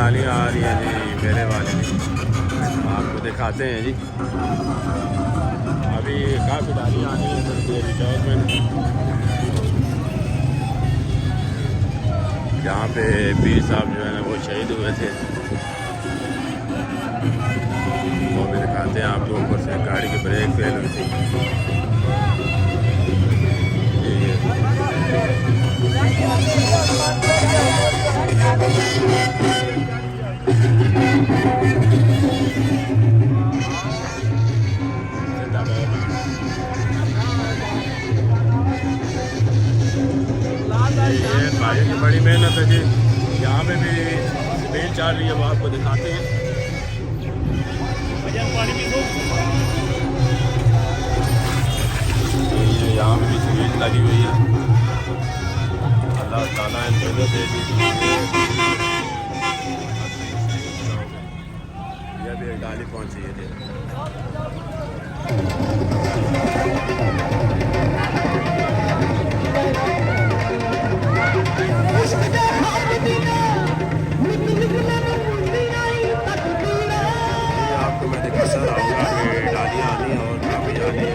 डालियाँ आ रही हैं जी मेले वाले जी, आपको दिखाते हैं जी। अभी काफ़ी डालियाँ आ रही हैं सर चौक में, जहाँ पे पीर साहब जो है ना वो शहीद हुए थे। वो भी दिखाते हैं आपको, ऊपर से गाड़ी की ब्रेक फेल हुई थी। ये भाई की बड़ी मेहनत है जी, यहाँ पे भी बेल चल रही है, वो आपको दिखाते हैं। ये यहाँ पे भी स्वीट लगी हुई है, अल्लाह ताला इन मेहनत दे दी। ये भी एक डाली पहुँची है जी। आपको मैं दिखाता रहूँगा कि डालियाँ आनी है और काफ़ी आनी है।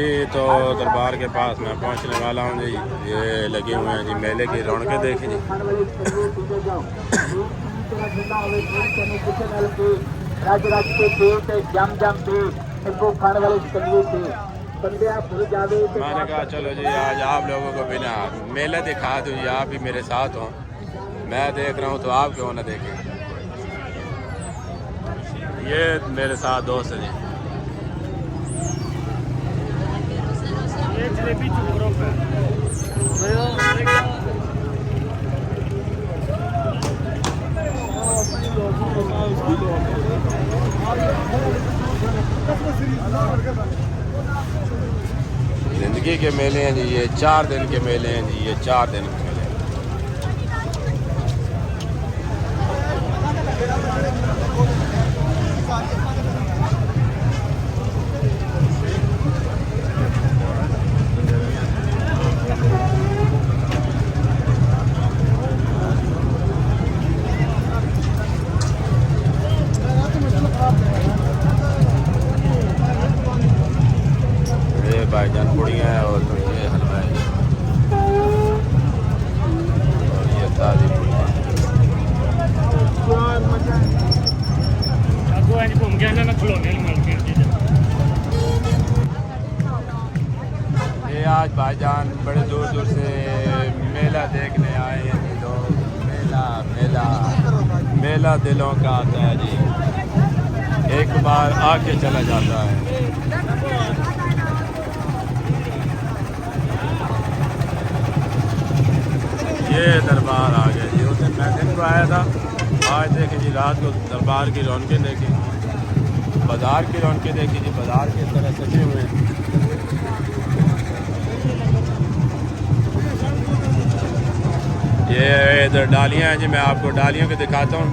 जी तो दरबार के पास मैं पहुंचने वाला हूं जी। ये लगे हुए हैं जी मेले की रौनकें देखिए जी। मैंने कहा चलो जी आज आप लोगों को बिना मेला दिखा दूँ जी, आप भी मेरे साथ हों। मैं देख रहा हूँ तो आप क्यों ना देखें। ये मेरे साथ दोस्त हैं जी। ये जलेबी चुकरों पे जिंदगी के मेले हैं जी। ये 4 दिन के मेले हैं जी। ये 4 दिन के मेले हैं। भाईजान पुड़ियाँ हैं और ये हलवा है और ये ताज़ी ये आज भाईजान बड़े दूर दूर से मेला देखने आए हैं जी लोग। मेला मेला मेला दिलों का आता है जी, एक बार आके चला जाता है। ये दरबार आ गया जी। उस दिन मैं दिन को आया था, आज देखें जी रात को दरबार की रौनकें देखी, बाज़ार की रौनकें देखी जी। बाज़ार की तरह सजे हुए हैं। ये इधर डालियाँ हैं जी। मैं आपको डालियों के दिखाता हूँ।